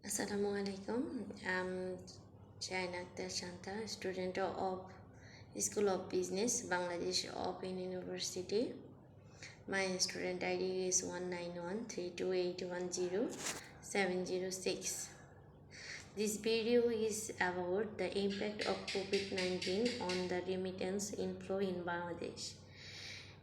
Assalamu alaikum. I'm Shaina Akhtar Shanta, student of School of Business, Bangladesh Open University. My student ID is 19132810706. This video is about the impact of COVID-19 on the remittance inflow in Bangladesh.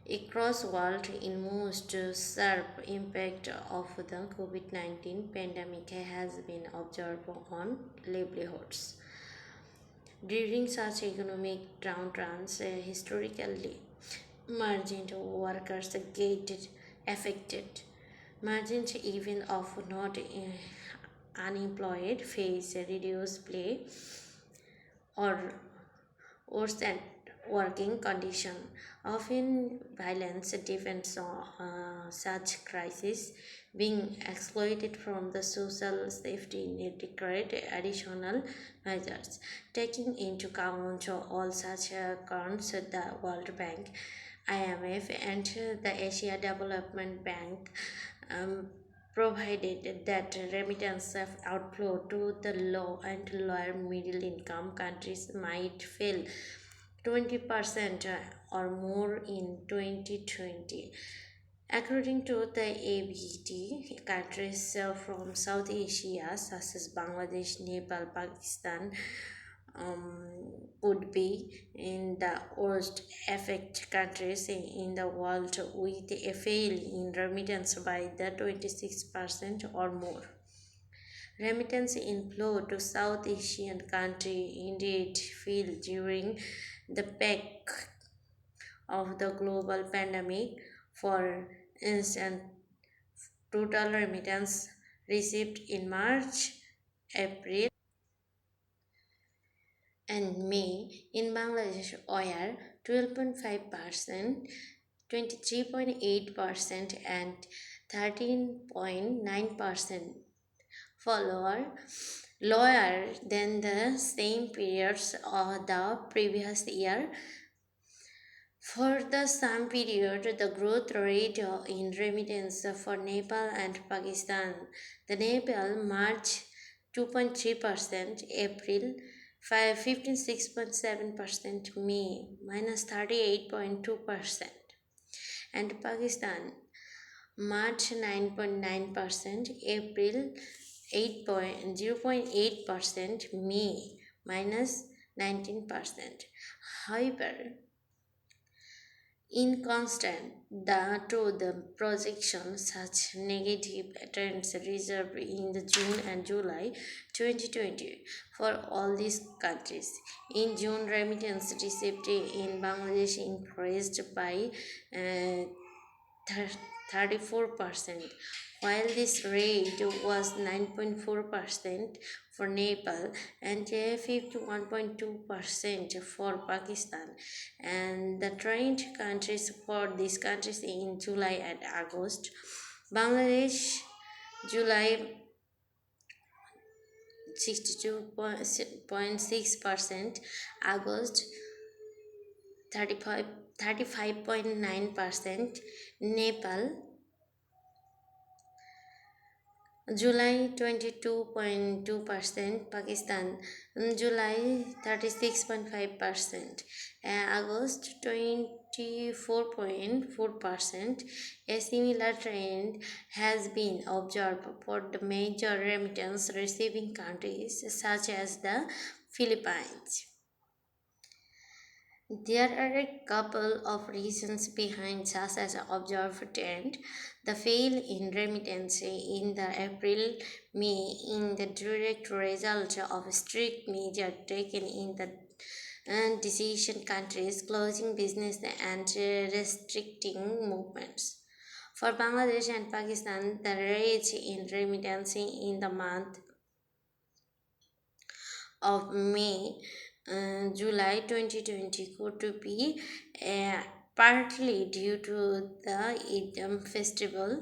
Across world, in most sharp impact of the COVID-19 pandemic has been observed on livelihoods. During such economic downturns, historically, marginal workers get affected. Margins, even of not unemployed, face reduced pay or worsened working condition. Often, violence depends on such crises being exploited from the social safety net required additional measures. Taking into account all such concerns, the World Bank, IMF, and the Asia Development Bank um, provided that remittance of outflow to the low and lower middle income countries might fail 20% or more in 2020. According to the ABT, countries from South Asia such as Bangladesh, Nepal, Pakistan would be in the worst affected countries in the world with a fail in remittance by the 26% or more. Remittance inflow to South Asian country indeed fell during the peak of the global pandemic. For instance, total remittance received in March, April, and May in Bangladesh were 12.5%, 23.8%, and 13.9%, follower lower than the same periods of the previous year. For the same period, the growth rate in remittance for Nepal and Pakistan, the Nepal March 2.3%, April 56.7%, May minus 38.2%, and Pakistan March 9.9%, April 0.8%, May minus 19%. However, inconstant to the projection, such negative trends reserved in the June and July 2020 for all these countries. In June, remittance received in Bangladesh increased by 34%, while this rate was 9.4% for Nepal and 51.2% for Pakistan. And the trend countries for these countries in July and August: Bangladesh, July 62.6%, August 35.9%, Nepal July 22.2%, Pakistan July 36.5%, August 24.4%. A similar trend has been observed for the major remittance receiving countries such as the Philippines. There are a couple of reasons behind such as observed trend. The fail in remittance in the April-May in the direct result of strict measures taken in the decision countries closing business and restricting movements. For Bangladesh and Pakistan, the rate in remittance in the month of May, July 2020 could be partly due to the Eid festival,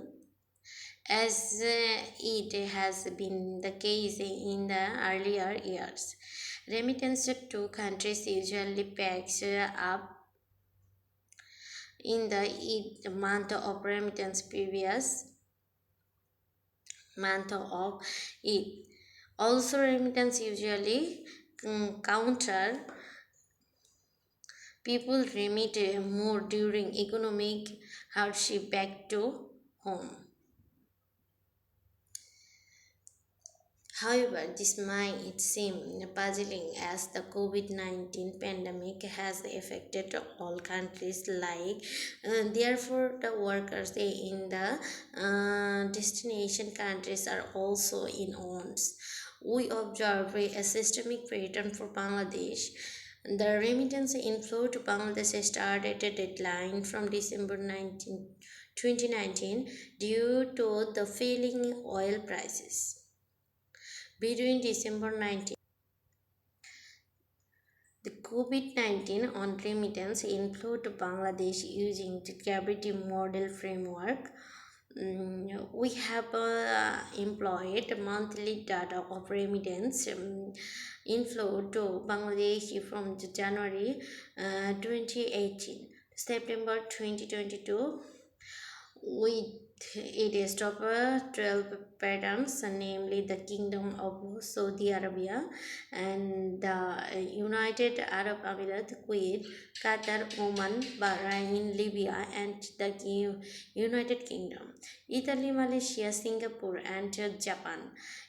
as it has been the case in the earlier years. Remittance to countries usually picks up in the Eid month of remittance previous month of Eid. Also, remittance usually counter people remit more during economic hardship back to home. However, this might seem puzzling as the COVID-19 pandemic has affected all countries alike. Therefore, the workers in the destination countries are also in ons. We observe a systemic pattern for Bangladesh. The remittance inflow to Bangladesh started a deadline from December 2019 due to the falling oil prices. Between December 19, the COVID-19 on remittance inflow to Bangladesh using the gravity model framework. We have employed monthly data of remittance inflow to Bangladesh from the January 2018 to September 2022 with it is top 12 patterns, namely the Kingdom of Saudi Arabia and the United Arab Emirates, Kuwait, Qatar, Oman, Bahrain, Libya, and the United Kingdom, Italy, Malaysia, Singapore, and Japan.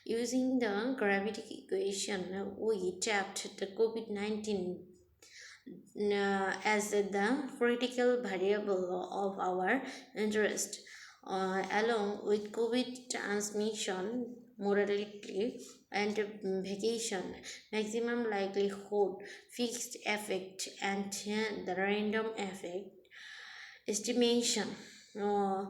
Using the gravity equation, we tapped the COVID-19 as the critical variable of our interest, along with COVID transmission, mortality, and vacation, maximum likelihood, fixed effect, and the random effect estimation. Uh,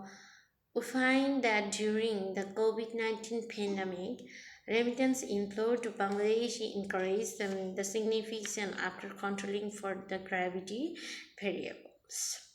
we find that during the COVID-19 pandemic, remittance inflow to Bangladesh increased the significance after controlling for the gravity variables.